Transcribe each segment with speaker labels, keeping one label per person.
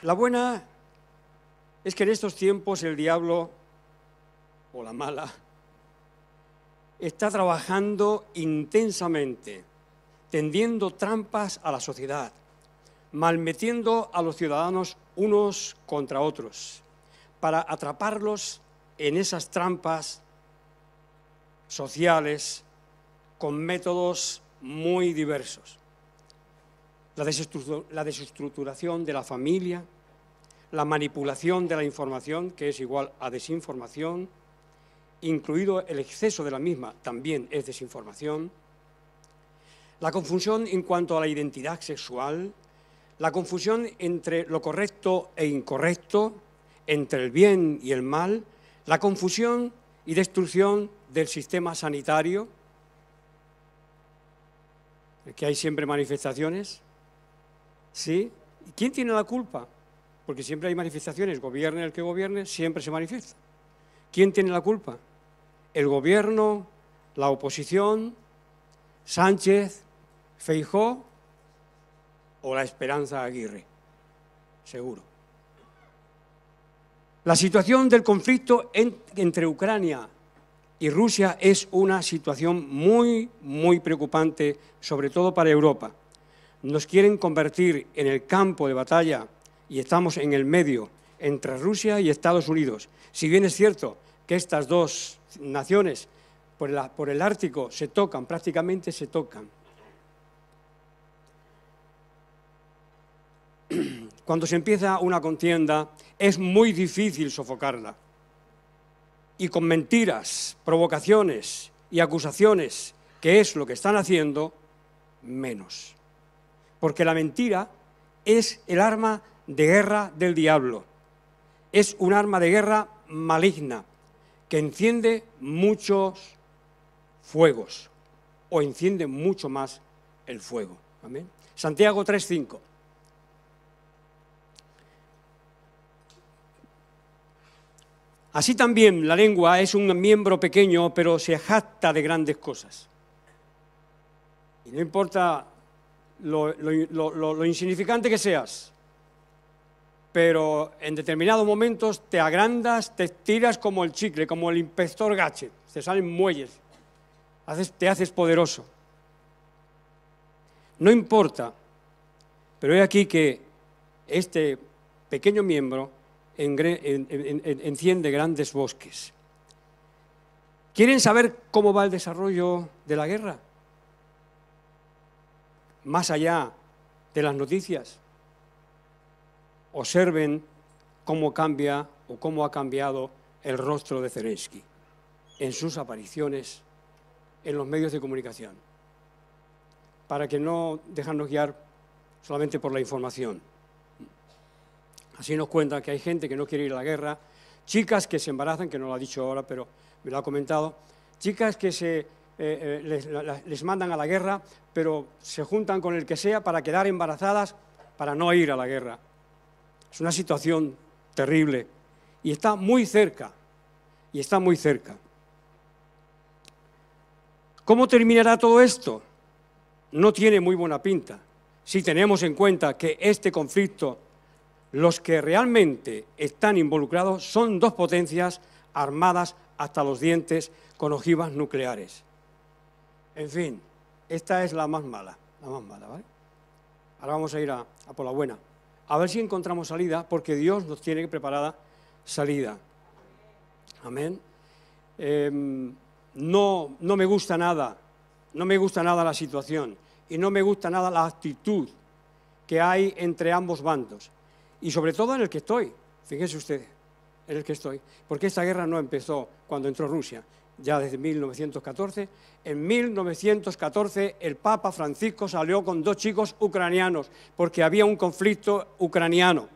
Speaker 1: La buena es que en estos tiempos el diablo, o la mala, está trabajando intensamente, tendiendo trampas a la sociedad, malmetiendo a los ciudadanos unos contra otros, para atraparlos en esas trampas sociales con métodos muy diversos. La desestructuración de la familia, la manipulación de la información, que es igual a desinformación, incluido el exceso de la misma, también es desinformación, la confusión en cuanto a la identidad sexual, la confusión entre lo correcto e incorrecto, entre el bien y el mal, la confusión y destrucción del sistema sanitario, que hay siempre manifestaciones, ¿sí? ¿Quién tiene la culpa? Porque siempre hay manifestaciones, gobierne el que gobierne, siempre se manifiesta. ¿Quién tiene la culpa? ¿El gobierno, la oposición, Sánchez, Feijóo o la Esperanza Aguirre? Seguro. La situación del conflicto entre Ucrania y Rusia es una situación muy, muy preocupante, sobre todo para Europa. Nos quieren convertir en el campo de batalla y estamos en el medio entre Rusia y Estados Unidos. Si bien es cierto que estas dos naciones por el Ártico se tocan, prácticamente se tocan. Cuando se empieza una contienda es muy difícil sofocarla. Y con mentiras, provocaciones y acusaciones, que es lo que están haciendo, menos. Porque la mentira es el arma de guerra del diablo. Es un arma de guerra maligna que enciende muchos fuegos o enciende mucho más el fuego. ¿Amén? Santiago 3:5. Así también la lengua es un miembro pequeño, pero se jacta de grandes cosas. Y no importa lo insignificante que seas, pero en determinados momentos te agrandas, te estiras como el chicle, como el inspector Gadget, te salen muelles, te haces poderoso. No importa, pero he aquí que este pequeño miembro enciende grandes bosques. ¿Quieren saber cómo va el desarrollo de la guerra? Más allá de las noticias, observen cómo cambia o cómo ha cambiado el rostro de Zelensky en sus apariciones en los medios de comunicación, para que no dejarnos guiar solamente por la información. Así nos cuentan que hay gente que no quiere ir a la guerra, chicas que se embarazan, que no lo ha dicho ahora, pero me lo ha comentado, chicas que les mandan a la guerra, pero se juntan con el que sea para quedar embarazadas para no ir a la guerra. Es una situación terrible y está muy cerca, ¿Cómo terminará todo esto? No tiene muy buena pinta, si tenemos en cuenta que este conflicto, los que realmente están involucrados son dos potencias armadas hasta los dientes con ojivas nucleares. En fin, esta es la más mala, ¿vale? Ahora vamos a ir a por la buena. A ver si encontramos salida, porque Dios nos tiene preparada salida. Amén. No me gusta nada la situación y no me gusta nada la actitud que hay entre ambos bandos. Y sobre todo en el que estoy, fíjense ustedes, en el que estoy, porque esta guerra no empezó cuando entró Rusia, ya desde 1914. En 1914 el Papa Francisco salió con dos chicos ucranianos, porque había un conflicto ucraniano,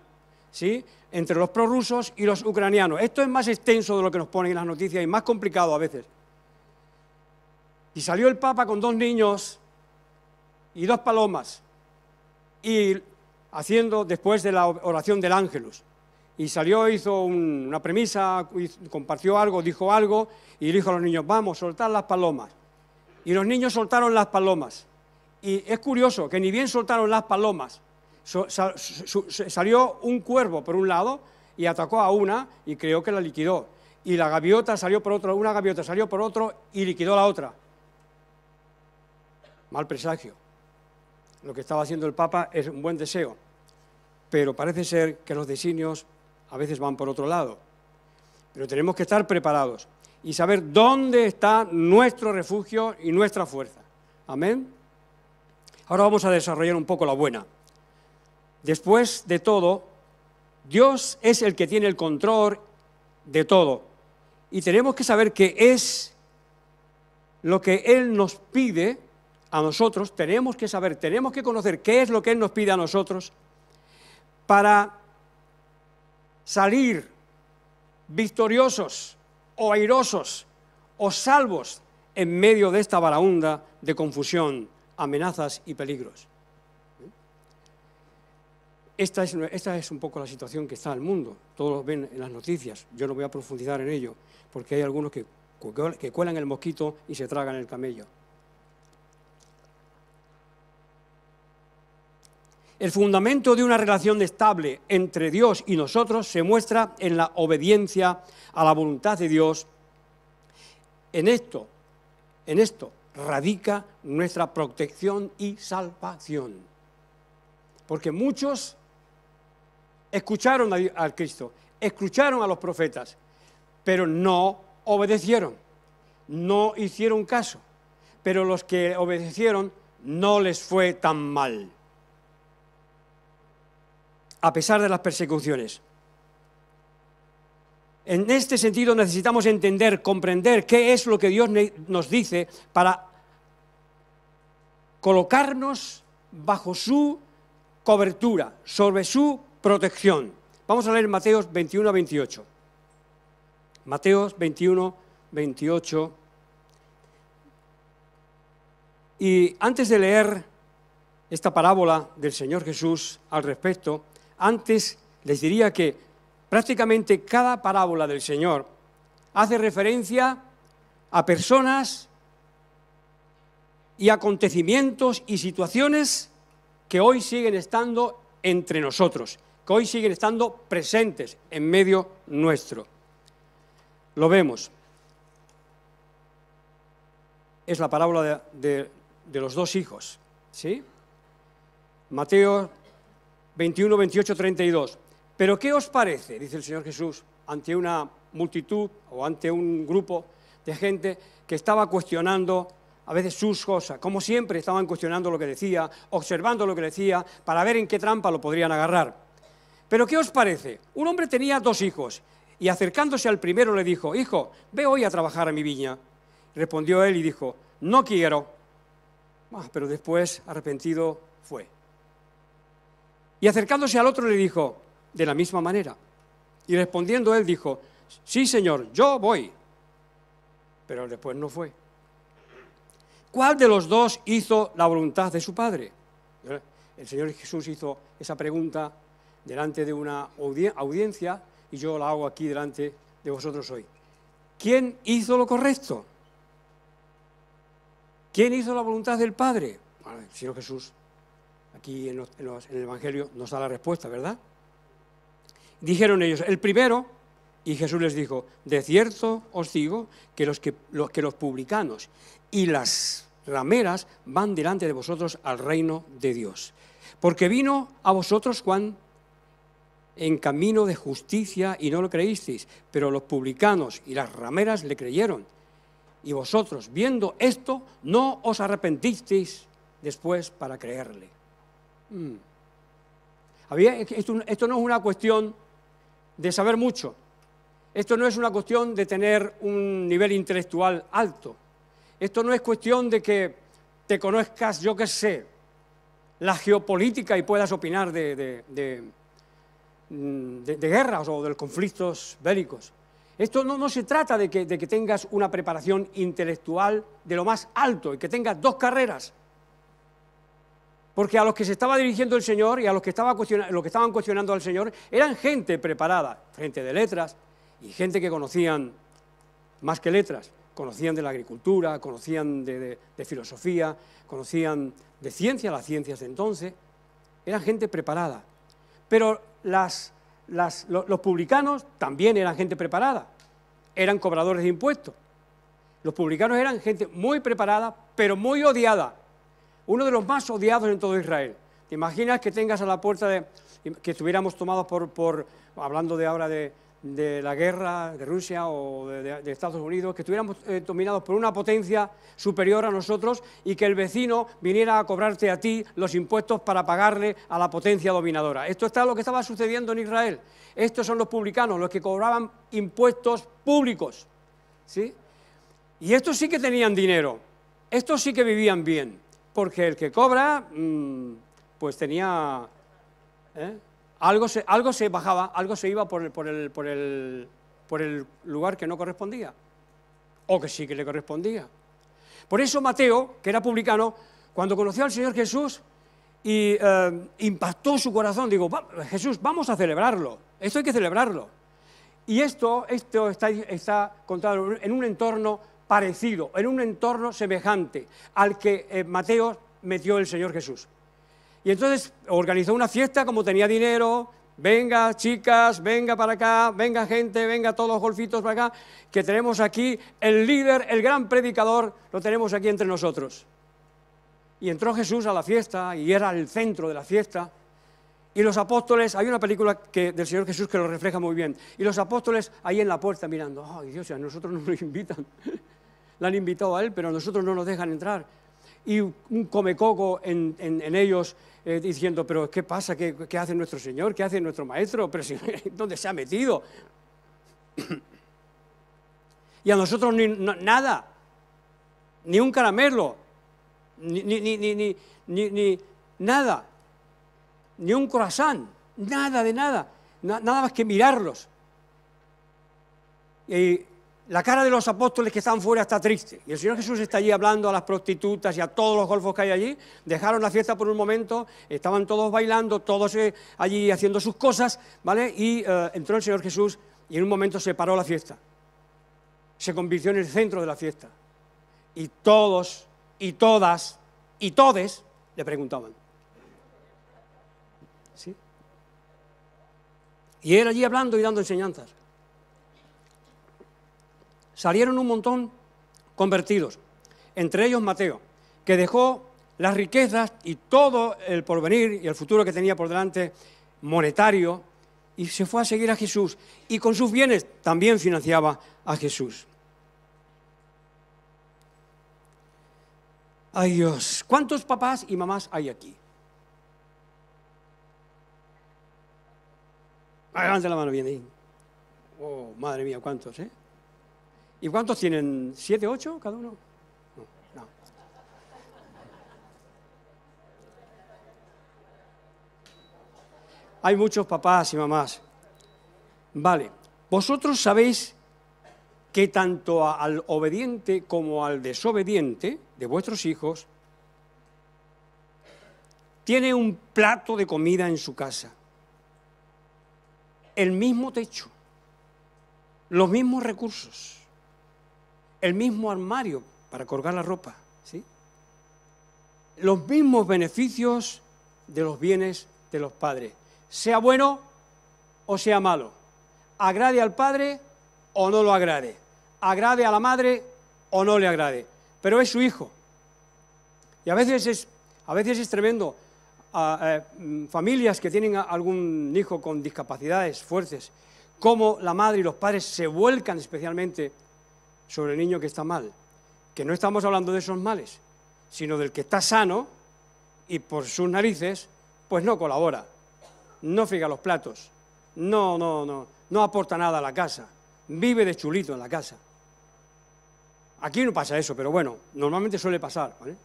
Speaker 1: ¿sí?, entre los prorrusos y los ucranianos. Esto es más extenso de lo que nos ponen en las noticias y más complicado a veces. Y salió el Papa con dos niños y dos palomas, y haciendo después de la oración del Ángelus. Y salió, hizo una premisa, compartió algo, dijo algo, y dijo a los niños, vamos, soltad las palomas. Y los niños soltaron las palomas. Y es curioso que ni bien soltaron las palomas, Salió un cuervo por un lado y atacó a una y creo que la liquidó. Y la gaviota salió por otro, una gaviota salió por otro y liquidó a la otra. Mal presagio. Lo que estaba haciendo el Papa es un buen deseo, pero parece ser que los designios a veces van por otro lado. Pero tenemos que estar preparados y saber dónde está nuestro refugio y nuestra fuerza. Amén. Ahora vamos a desarrollar un poco la buena. Después de todo, Dios es el que tiene el control de todo. Y tenemos que saber qué es lo que Él nos pide a nosotros. Tenemos que saber, tenemos que conocer qué es lo que Él nos pide a nosotros para salir victoriosos o airosos o salvos en medio de esta baraúnda de confusión, amenazas y peligros. Esta es un poco la situación que está en el mundo. Todos lo ven en las noticias. Yo no voy a profundizar en ello, porque hay algunos que cuelan el mosquito y se tragan el camello. El fundamento de una relación estable entre Dios y nosotros se muestra en la obediencia a la voluntad de Dios. En esto radica nuestra protección y salvación. Porque muchos escucharon al Cristo, escucharon a los profetas, pero no obedecieron, no hicieron caso. Pero los que obedecieron no les fue tan mal, a pesar de las persecuciones. En este sentido necesitamos entender, comprender qué es lo que Dios nos dice para colocarnos bajo su cobertura, sobre su protección. Vamos a leer Mateo 21 a 28. Mateo 21, 28. Y antes de leer esta parábola del Señor Jesús al respecto, antes les diría que prácticamente cada parábola del Señor hace referencia a personas y acontecimientos y situaciones que hoy siguen estando entre nosotros, que hoy siguen estando presentes en medio nuestro. Lo vemos. Es la parábola de los dos hijos, ¿sí? Mateo 21, 28, 32. ¿Pero qué os parece?, dice el Señor Jesús, ante una multitud o ante un grupo de gente que estaba cuestionando a veces sus cosas. Como siempre estaban cuestionando lo que decía, observando lo que decía, para ver en qué trampa lo podrían agarrar. ¿Pero qué os parece? Un hombre tenía dos hijos y acercándose al primero le dijo: hijo, ve hoy a trabajar a mi viña. Respondió él y dijo: no quiero. Pero después, arrepentido, fue. Y acercándose al otro le dijo de la misma manera. Y respondiendo él dijo: sí, Señor, yo voy. Pero después no fue. ¿Cuál de los dos hizo la voluntad de su padre? El Señor Jesús hizo esa pregunta delante de una audiencia y yo la hago aquí delante de vosotros hoy. ¿Quién hizo lo correcto? ¿Quién hizo la voluntad del Padre? Bueno, el Señor Jesús, aquí en el Evangelio, nos da la respuesta, ¿verdad? Dijeron ellos, el primero, y Jesús les dijo: de cierto os digo que los publicanos y las rameras van delante de vosotros al reino de Dios. Porque vino a vosotros Juan en camino de justicia y no lo creísteis, pero los publicanos y las rameras le creyeron. Y vosotros, viendo esto, no os arrepentisteis después para creerle. Esto no es una cuestión de saber mucho. Esto no es una cuestión de tener un nivel intelectual alto. Esto no es cuestión de que te conozcas, yo qué sé, la geopolítica y puedas opinar de guerras o de conflictos bélicos. Esto no se trata de que tengas una preparación intelectual de lo más alto y que tengas dos carreras. Porque a los que se estaba dirigiendo el Señor y a los que estaban cuestionando al Señor eran gente preparada, gente de letras y gente que conocían más que letras. Conocían de la agricultura, conocían de filosofía, conocían de ciencia, las ciencias de entonces. eran gente preparada. Pero los publicanos también eran gente preparada, eran cobradores de impuestos. Los publicanos eran gente muy preparada, pero muy odiada. Uno de los más odiados en todo Israel. ¿Te imaginas que tengas a la puerta que estuviéramos tomados hablando de ahora de la guerra de Rusia o de Estados Unidos, que estuviéramos dominados por una potencia superior a nosotros y que el vecino viniera a cobrarte a ti los impuestos para pagarle a la potencia dominadora? Esto es lo que estaba sucediendo en Israel. Estos son los publicanos, los que cobraban impuestos públicos, ¿sí? Y estos sí que tenían dinero, estos sí que vivían bien, porque el que cobra, pues tenía... Algo se bajaba, algo se iba por el lugar que no correspondía, o que sí que le correspondía. Por eso Mateo, que era publicano, cuando conoció al Señor Jesús y impactó su corazón, digo, Jesús, vamos a celebrarlo, esto hay que celebrarlo. Y esto está contado en un entorno parecido, en un entorno semejante al que Mateo metió el Señor Jesús. Y entonces organizó una fiesta, como tenía dinero, venga chicas, venga para acá, venga gente, venga todos los golfitos para acá, que tenemos aquí el líder, el gran predicador, lo tenemos aquí entre nosotros. Y entró Jesús a la fiesta y era el centro de la fiesta. Y los apóstoles, hay una película del Señor Jesús que lo refleja muy bien, y los apóstoles ahí en la puerta mirando, ay Dios, a nosotros no nos invitan, le han invitado a él, pero a nosotros no nos dejan entrar. Y un comecoco en ellos diciendo, pero ¿qué pasa? ¿Qué hace nuestro Señor? ¿Qué hace nuestro Maestro? Pero si, ¿dónde se ha metido? Y a nosotros nada, ni un caramelo, ni nada, ni un croissant, nada de nada, nada más que mirarlos. Y la cara de los apóstoles que están fuera está triste. Y el Señor Jesús está allí hablando a las prostitutas y a todos los golfos que hay allí. Dejaron la fiesta por un momento, estaban todos bailando, todos allí haciendo sus cosas, ¿vale? Y entró el Señor Jesús y en un momento se paró la fiesta. Se convirtió en el centro de la fiesta. Y todos, y todas, y todes le preguntaban. ¿Sí? Y él allí hablando y dando enseñanzas. Salieron un montón convertidos, entre ellos Mateo, que dejó las riquezas y todo el porvenir y el futuro que tenía por delante monetario y se fue a seguir a Jesús y con sus bienes también financiaba a Jesús. Ay Dios, ¿cuántos papás y mamás hay aquí? Levante la mano bien ahí. Oh, madre mía, ¿cuántos, eh? ¿Y cuántos tienen? ¿7, 8 cada uno? No. Hay muchos papás y mamás. Vale, vosotros sabéis que tanto al obediente como al desobediente de vuestros hijos tiene un plato de comida en su casa, el mismo techo, los mismos recursos, el mismo armario para colgar la ropa, ¿sí? Los mismos beneficios de los bienes de los padres, sea bueno o sea malo, agrade al padre o no lo agrade, agrade a la madre o no le agrade, pero es su hijo. Y a veces es tremendo, familias que tienen algún hijo con discapacidades fuertes, cómo la madre y los padres se vuelcan especialmente sobre el niño que está mal, que no estamos hablando de esos males, sino del que está sano y por sus narices, pues no colabora, no friega los platos, no aporta nada a la casa, vive de chulito en la casa. Aquí no pasa eso, pero bueno, normalmente suele pasar, ¿vale?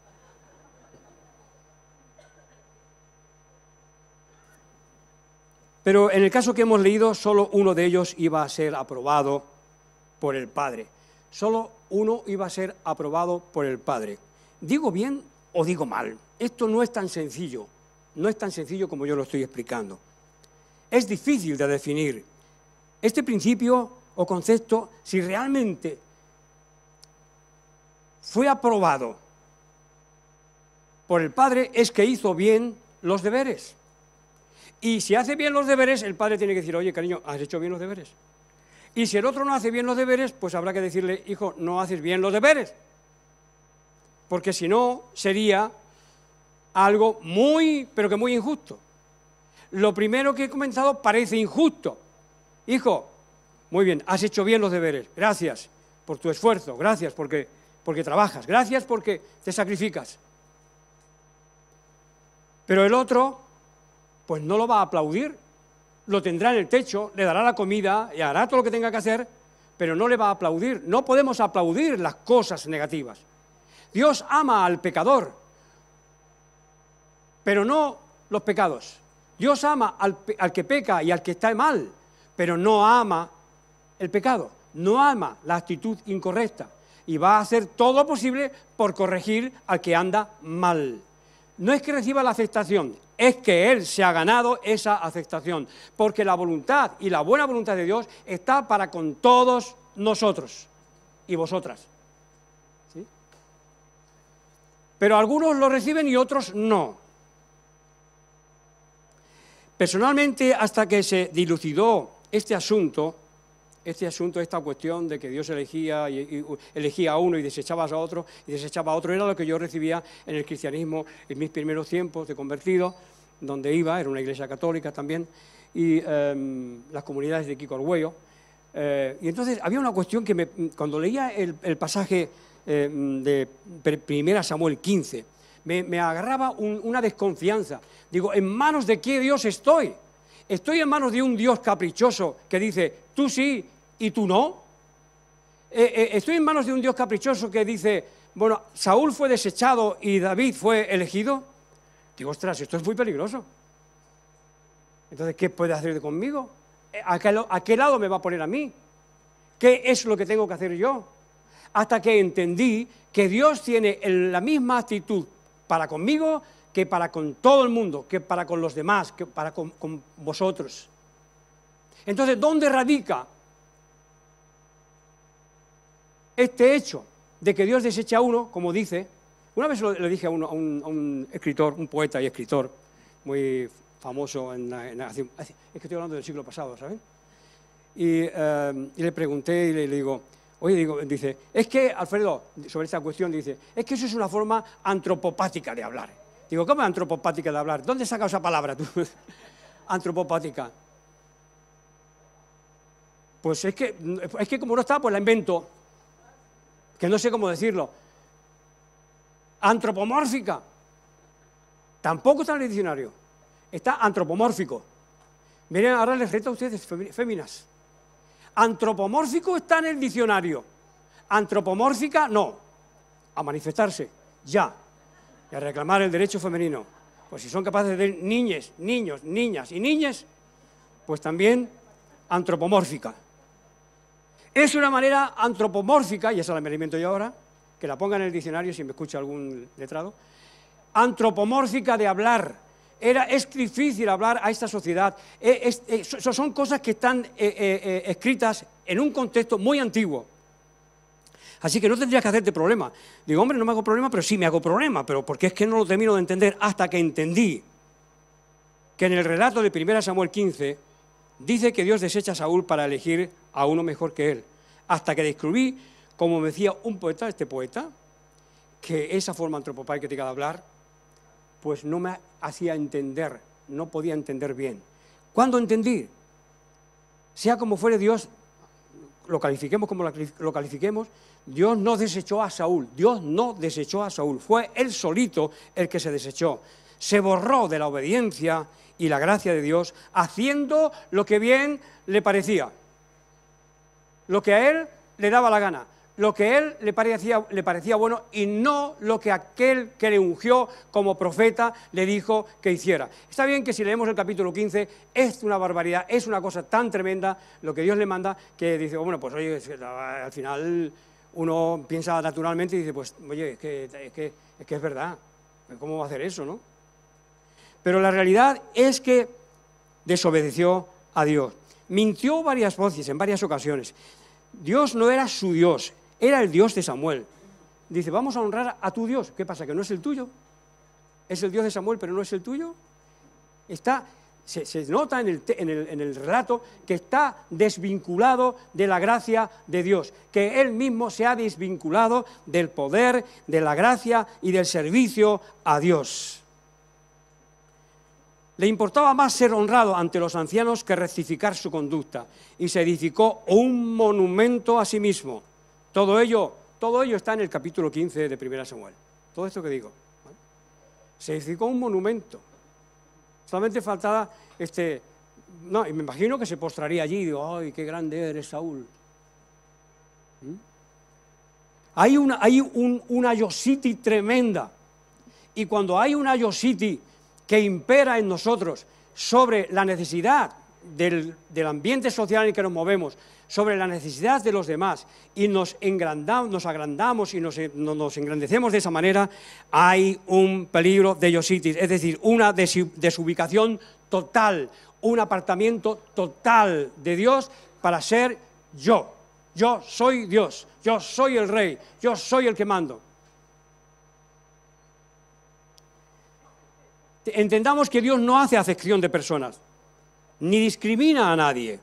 Speaker 1: Pero en el caso que hemos leído, solo uno de ellos iba a ser aprobado por el Padre. Solo uno iba a ser aprobado por el Padre. ¿Digo bien o digo mal? Esto no es tan sencillo, no es tan sencillo como yo lo estoy explicando. Es difícil de definir. Este principio o concepto, si realmente fue aprobado por el Padre, es que hizo bien los deberes. Y si hace bien los deberes, el padre tiene que decir, oye, cariño, ¿has hecho bien los deberes? Y si el otro no hace bien los deberes, pues habrá que decirle, hijo, no haces bien los deberes. Porque si no, sería algo muy, pero que muy injusto. Lo primero que he comentado parece injusto. Hijo, muy bien, has hecho bien los deberes, gracias por tu esfuerzo, gracias porque trabajas, gracias porque te sacrificas. Pero el otro, pues no lo va a aplaudir, lo tendrá en el techo, le dará la comida y hará todo lo que tenga que hacer, pero no le va a aplaudir. No podemos aplaudir las cosas negativas. Dios ama al pecador, pero no los pecados. Dios ama al que peca y al que está mal, pero no ama el pecado, no ama la actitud incorrecta y va a hacer todo lo posible por corregir al que anda mal. No es que reciba la aceptación, es que Él se ha ganado esa aceptación, porque la voluntad y la buena voluntad de Dios está para con todos nosotros y vosotras. ¿Sí? Pero algunos lo reciben y otros no. Personalmente, hasta que se dilucidó esta cuestión de que Dios elegía a uno y desechaba a otro, era lo que yo recibía en el cristianismo en mis primeros tiempos de convertido, donde iba, era una iglesia católica también, y las comunidades de Kiko Arguello. Y entonces había una cuestión que cuando leía el pasaje de 1 Samuel 15, me agarraba una desconfianza. Digo, ¿en manos de qué Dios estoy? ¿Estoy en manos de un Dios caprichoso que dice, tú sí y tú no? ¿Estoy en manos de un Dios caprichoso que dice, bueno, Saúl fue desechado y David fue elegido? Digo, ostras, esto es muy peligroso. Entonces, ¿qué puede hacer conmigo? ¿A qué lado me va a poner a mí? ¿Qué es lo que tengo que hacer yo? Hasta que entendí que Dios tiene la misma actitud para conmigo que para con todo el mundo, que para con los demás, que para con vosotros. Entonces, ¿dónde radica este hecho de que Dios desecha a uno, como dice? Una vez le dije a un escritor, un poeta y escritor muy famoso, es que estoy hablando del siglo pasado, ¿saben? Y le pregunté y le digo, oye, dice, es que, Alfredo, sobre esta cuestión, dice, es que eso es una forma antropopática de hablar. Digo, ¿cómo es antropopática de hablar? ¿Dónde sacas esa palabra tú? Antropopática. Pues es que como no está, pues la invento. Que no sé cómo decirlo. Antropomórfica. Tampoco está en el diccionario. Está antropomórfico. Miren, ahora les reto a ustedes, féminas. Antropomórfico está en el diccionario. Antropomórfica, no. A manifestarse, ya. Y a reclamar el derecho femenino. Pues si son capaces de niñes, niños, niñas y niñes, pues también antropomórfica. Es una manera antropomórfica, y esa la me invento yo ahora, que la ponga en el diccionario si me escucha algún letrado, antropomórfica de hablar. Es difícil hablar a esta sociedad. Son cosas que están escritas en un contexto muy antiguo. Así que no tendrías que hacerte problema. Digo, hombre, no me hago problema, pero sí me hago problema, pero porque es que no lo termino de entender hasta que entendí que en el relato de 1 Samuel 15 dice que Dios desecha a Saúl para elegir a uno mejor que él. Hasta que descubrí, como me decía un poeta, este poeta, que esa forma antropopática de hablar, pues no me hacía entender, no podía entender bien. ¿Cuándo entendí? Sea como fuere Dios, lo califiquemos como lo califiquemos, Dios no desechó a Saúl, Dios no desechó a Saúl, fue él solito el que se desechó. Se borró de la obediencia y la gracia de Dios, haciendo lo que bien le parecía, lo que a él le daba la gana, lo que a él le parecía bueno y no lo que aquel que le ungió como profeta le dijo que hiciera. Está bien que si leemos el capítulo 15 es una barbaridad, es una cosa tan tremenda lo que Dios le manda que dice, bueno, pues oye, al final uno piensa naturalmente y dice, pues oye, es que es verdad, ¿cómo va a hacer eso, no? Pero la realidad es que desobedeció a Dios. Mintió varias veces, en varias ocasiones. Dios no era su Dios, era el Dios de Samuel. Dice, vamos a honrar a tu Dios. ¿Qué pasa, que no es el tuyo? Es el Dios de Samuel, pero no es el tuyo. Se nota en el relato que está desvinculado de la gracia de Dios, que él mismo se ha desvinculado del poder, de la gracia y del servicio a Dios. Le importaba más ser honrado ante los ancianos que rectificar su conducta, y se edificó un monumento a sí mismo. Todo ello está en el capítulo 15 de 1 Samuel. Todo esto que digo, ¿vale? Se edificó un monumento. Solamente faltaba, no, y me imagino que se postraría allí y digo, ¡ay, qué grande eres, Saúl! Hay una yositi tremenda, y cuando hay una yositi que impera en nosotros sobre la necesidad del ambiente social en el que nos movemos, sobre la necesidad de los demás, y nos agrandamos y nos engrandecemos de esa manera, hay un peligro de yositis, es decir, una desubicación total, un apartamiento total de Dios para ser yo. Yo soy Dios, yo soy el rey, yo soy el que mando. Entendamos que Dios no hace acepción de personas, ni discrimina a nadie.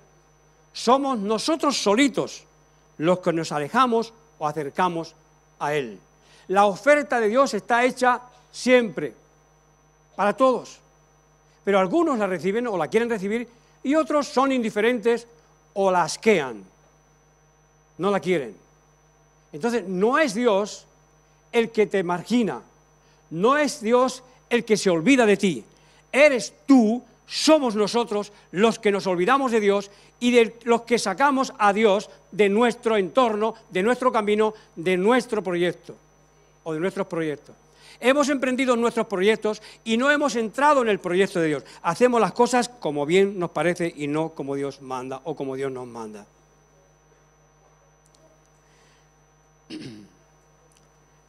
Speaker 1: Somos nosotros solitos los que nos alejamos o acercamos a Él. La oferta de Dios está hecha siempre, para todos. Pero algunos la reciben o la quieren recibir y otros son indiferentes o la asquean. No la quieren. Entonces, no es Dios el que te margina, no es Dios el que se olvida de ti. Eres tú, somos nosotros los que nos olvidamos de Dios y de los que sacamos a Dios de nuestro entorno, de nuestro camino, de nuestro proyecto o de nuestros proyectos. Hemos emprendido nuestros proyectos y no hemos entrado en el proyecto de Dios. Hacemos las cosas como bien nos parece y no como Dios manda o como Dios nos manda.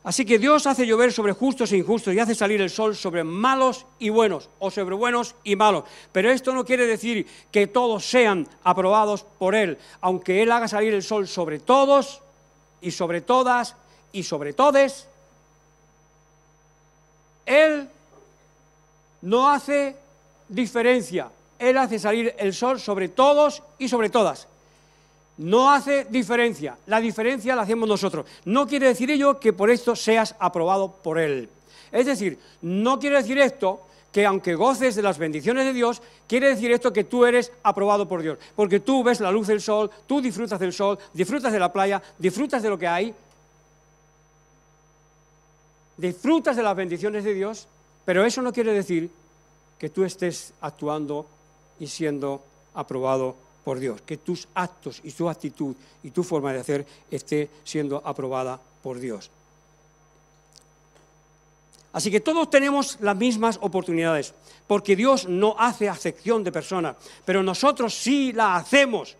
Speaker 1: Así que Dios hace llover sobre justos e injustos y hace salir el sol sobre malos y buenos, o sobre buenos y malos. Pero esto no quiere decir que todos sean aprobados por Él, aunque Él haga salir el sol sobre todos y sobre todas y sobre todes. Él no hace diferencia, Él hace salir el sol sobre todos y sobre todas. No hace diferencia, la diferencia la hacemos nosotros. No quiere decir ello que por esto seas aprobado por Él. Es decir, no quiere decir esto que aunque goces de las bendiciones de Dios, quiere decir esto que tú eres aprobado por Dios. Porque tú ves la luz del sol, tú disfrutas del sol, disfrutas de la playa, disfrutas de lo que hay, disfrutas de las bendiciones de Dios, pero eso no quiere decir que tú estés actuando y siendo aprobado por Dios, que tus actos y tu actitud y tu forma de hacer esté siendo aprobada por Dios. Así que todos tenemos las mismas oportunidades, porque Dios no hace acepción de personas, pero nosotros sí la hacemos,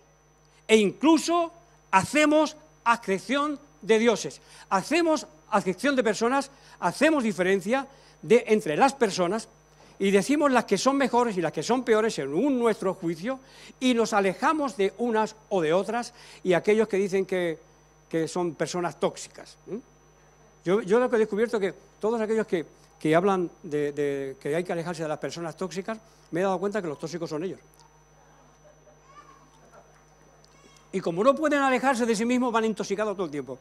Speaker 1: e incluso hacemos acepción de dioses. Hacemos acepción de personas, hacemos diferencia entre las personas, y decimos las que son mejores y las que son peores según nuestro juicio, y nos alejamos de unas o de otras, y aquellos que dicen que son personas tóxicas. Yo lo que he descubierto que todos aquellos que hablan de que hay que alejarse de las personas tóxicas, me he dado cuenta que los tóxicos son ellos. Y como no pueden alejarse de sí mismos, van intoxicados todo el tiempo.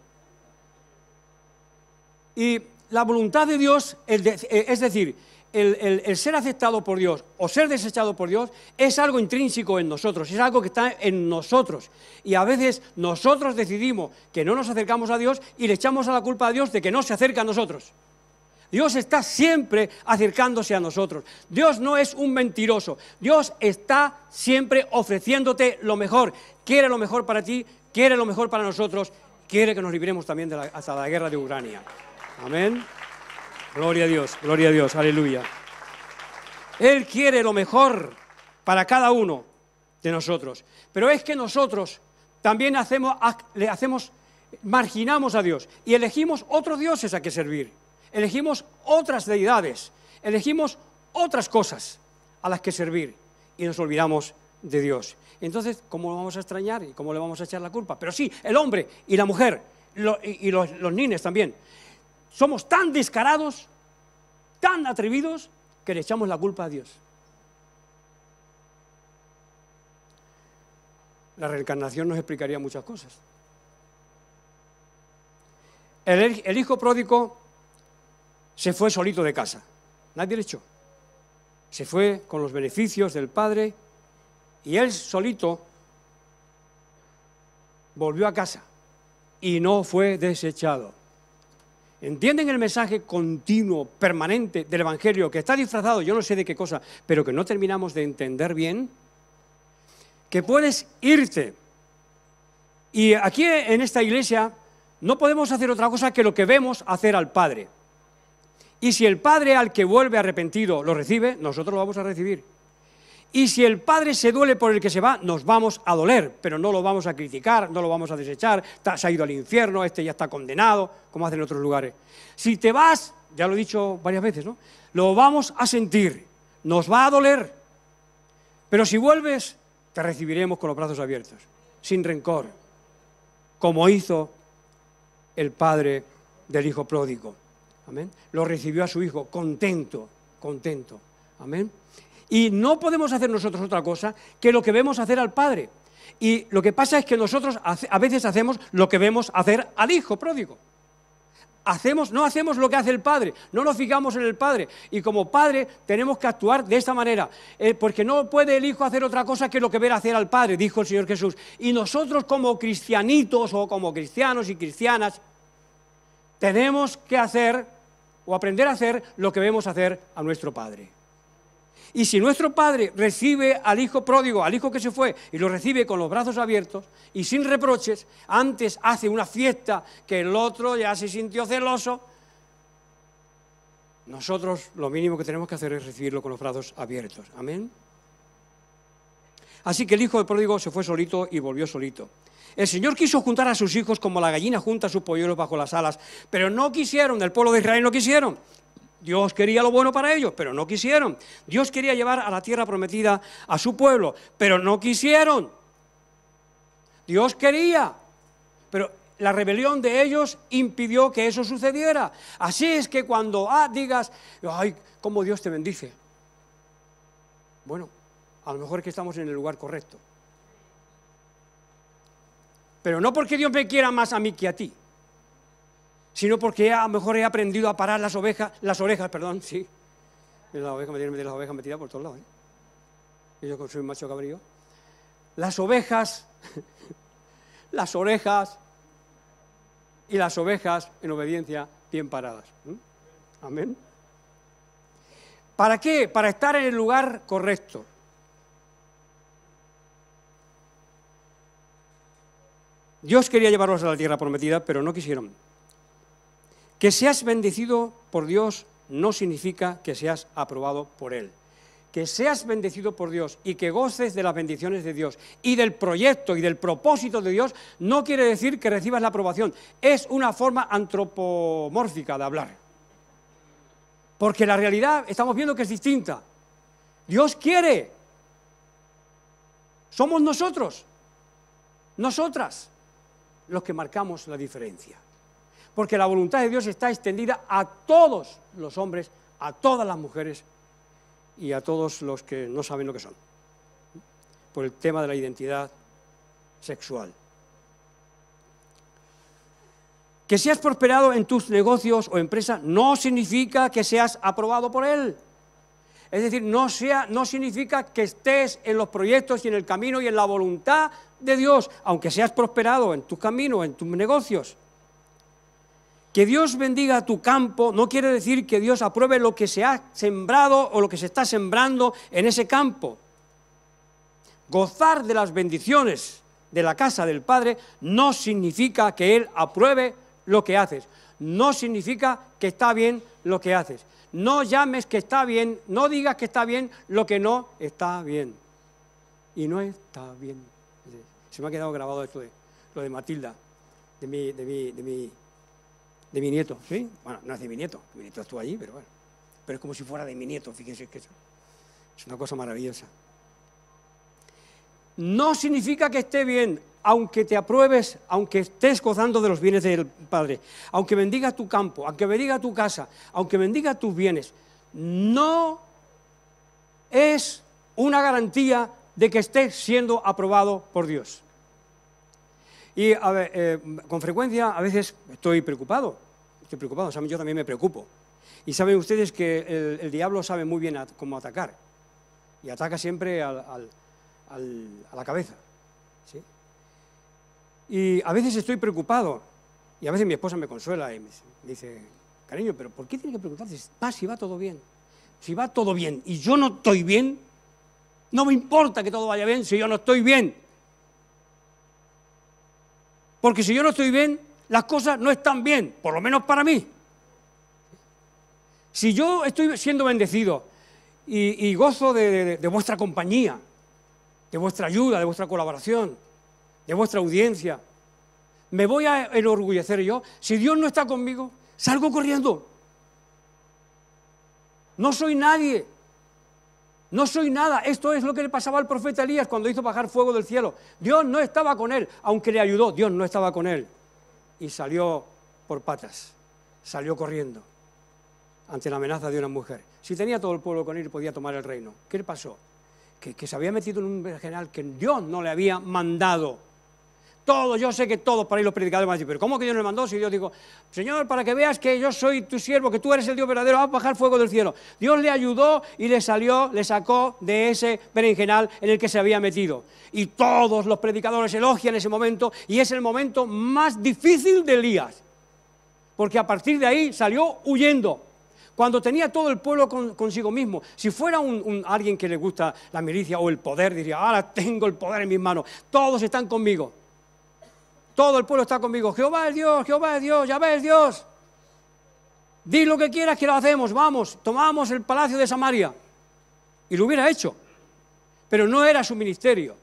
Speaker 1: Y la voluntad de Dios, es decir, el ser aceptado por Dios o ser desechado por Dios es algo intrínseco en nosotros, es algo que está en nosotros. Y a veces nosotros decidimos que no nos acercamos a Dios y le echamos a la culpa a Dios de que no se acerca a nosotros. Dios está siempre acercándose a nosotros. Dios no es un mentiroso. Dios está siempre ofreciéndote lo mejor. Quiere lo mejor para ti, quiere lo mejor para nosotros, quiere que nos libremos también hasta la guerra de Ucrania. Amén. Gloria a Dios, aleluya. Él quiere lo mejor para cada uno de nosotros. Pero es que nosotros también marginamos a Dios y elegimos otros dioses a que servir. Elegimos otras deidades, elegimos otras cosas a las que servir y nos olvidamos de Dios. Entonces, ¿cómo lo vamos a extrañar y cómo le vamos a echar la culpa? Pero sí, el hombre y la mujer y los niños también. Somos tan descarados, tan atrevidos, que le echamos la culpa a Dios. La reencarnación nos explicaría muchas cosas. El hijo pródigo se fue solito de casa, nadie le echó. Se fue con los beneficios del padre y él solito volvió a casa y no fue desechado. ¿Entienden el mensaje continuo, permanente del Evangelio, que está disfrazado, yo no sé de qué cosa, pero que no terminamos de entender bien? Que puedes irte. Y aquí en esta iglesia no podemos hacer otra cosa que lo que vemos hacer al Padre. Y si el Padre al que vuelve arrepentido lo recibe, nosotros lo vamos a recibir. Y si el Padre se duele por el que se va, nos vamos a doler, pero no lo vamos a criticar, no lo vamos a desechar, se ha ido al infierno, este ya está condenado, como hacen en otros lugares. Si te vas, ya lo he dicho varias veces, ¿no? Lo vamos a sentir, nos va a doler, pero si vuelves, te recibiremos con los brazos abiertos, sin rencor, como hizo el padre del hijo pródigo. Amén. Lo recibió a su hijo contento, contento. Amén. Y no podemos hacer nosotros otra cosa que lo que vemos hacer al Padre. Y lo que pasa es que nosotros a veces hacemos lo que vemos hacer al hijo pródigo. No hacemos lo que hace el Padre, no nos fijamos en el Padre. Y como Padre tenemos que actuar de esta manera, porque no puede el Hijo hacer otra cosa que lo que ver hacer al Padre, dijo el Señor Jesús. Y nosotros como cristianitos o como cristianos y cristianas tenemos que hacer o aprender a hacer lo que vemos hacer a nuestro Padre. Y si nuestro Padre recibe al hijo pródigo, al hijo que se fue, y lo recibe con los brazos abiertos y sin reproches, antes hace una fiesta que el otro ya se sintió celoso, nosotros lo mínimo que tenemos que hacer es recibirlo con los brazos abiertos. Amén. Así que el hijo del pródigo se fue solito y volvió solito. El Señor quiso juntar a sus hijos como la gallina junta a sus polluelos bajo las alas, pero no quisieron, el pueblo de Israel no quisieron. Dios quería lo bueno para ellos, pero no quisieron. Dios quería llevar a la tierra prometida a su pueblo, pero no quisieron. Dios quería, pero la rebelión de ellos impidió que eso sucediera. Así es que cuando digas, ay, cómo Dios te bendice. Bueno, a lo mejor es que estamos en el lugar correcto. Pero no porque Dios me quiera más a mí que a ti, sino porque a lo mejor he aprendido a parar las orejas, sí. Las ovejas metidas por todos lados, ¿eh? Y yo soy un macho cabrío. Las ovejas, las orejas y las ovejas en obediencia bien paradas. Amén. ¿Para qué? Para estar en el lugar correcto. Dios quería llevarlos a la tierra prometida, pero no quisieron. Que seas bendecido por Dios no significa que seas aprobado por Él. Que seas bendecido por Dios y que goces de las bendiciones de Dios y del proyecto y del propósito de Dios no quiere decir que recibas la aprobación. Es una forma antropomórfica de hablar. Porque la realidad estamos viendo que es distinta. Dios quiere. Somos nosotros, nosotras, los que marcamos la diferencia. Porque la voluntad de Dios está extendida a todos los hombres, a todas las mujeres y a todos los que no saben lo que son, por el tema de la identidad sexual. Que seas prosperado en tus negocios o empresas no significa que seas aprobado por Él. Es decir, no significa que estés en los proyectos y en el camino y en la voluntad de Dios, aunque seas prosperado en tus caminos, en tus negocios. Que Dios bendiga tu campo no quiere decir que Dios apruebe lo que se ha sembrado o lo que se está sembrando en ese campo. Gozar de las bendiciones de la casa del Padre no significa que Él apruebe lo que haces. No significa que está bien lo que haces. No llames que está bien, no digas que está bien lo que no está bien. Y no está bien. Se me ha quedado grabado esto lo de Matilda, de mi nieto, ¿sí? Bueno, no es de mi nieto estuvo allí, pero bueno. Pero es como si fuera de mi nieto, fíjense que es una cosa maravillosa. No significa que esté bien, aunque te apruebes, aunque estés gozando de los bienes del Padre, aunque bendiga tu campo, aunque bendiga tu casa, aunque bendiga tus bienes, no es una garantía de que estés siendo aprobado por Dios. Y a ver, con frecuencia a veces estoy preocupado, ¿saben? Yo también me preocupo. Y saben ustedes que el diablo sabe muy bien cómo atacar, y ataca siempre a la cabeza, ¿sí? Y a veces estoy preocupado, y a veces mi esposa me consuela y me dice, cariño, pero ¿por qué tiene que preocuparte? Si va todo bien. Si va todo bien y yo no estoy bien, no me importa que todo vaya bien si yo no estoy bien. Porque si yo no estoy bien, las cosas no están bien, por lo menos para mí. Si yo estoy siendo bendecido y gozo de vuestra compañía, de vuestra ayuda, de vuestra colaboración, de vuestra audiencia, ¿me voy a enorgullecer yo? Si Dios no está conmigo, salgo corriendo. No soy nadie. No soy nada. Esto es lo que le pasaba al profeta Elías cuando hizo bajar fuego del cielo. Dios no estaba con él, aunque le ayudó, Dios no estaba con él. Y salió por patas, salió corriendo ante la amenaza de una mujer. Si tenía todo el pueblo con él, podía tomar el reino. ¿Qué le pasó? Que se había metido en un general que Dios no le había mandado. Yo sé que todos para ir los predicadores van a decir, pero ¿cómo que Dios le mandó? Si Dios dijo, Señor, para que veas que yo soy tu siervo, que tú eres el Dios verdadero, haz bajar fuego del cielo. Dios le ayudó y le sacó de ese berenjenal en el que se había metido. Y todos los predicadores elogian ese momento, y es el momento más difícil de Elías, porque a partir de ahí salió huyendo. Cuando tenía todo el pueblo consigo mismo, si fuera alguien que le gusta la milicia o el poder, diría, ahora tengo el poder en mis manos, todos están conmigo. Todo el pueblo está conmigo. Jehová es Dios, Yahvé es Dios. Di lo que quieras que lo hacemos, vamos, tomamos el palacio de Samaria. Y lo hubiera hecho. Pero no era su ministerio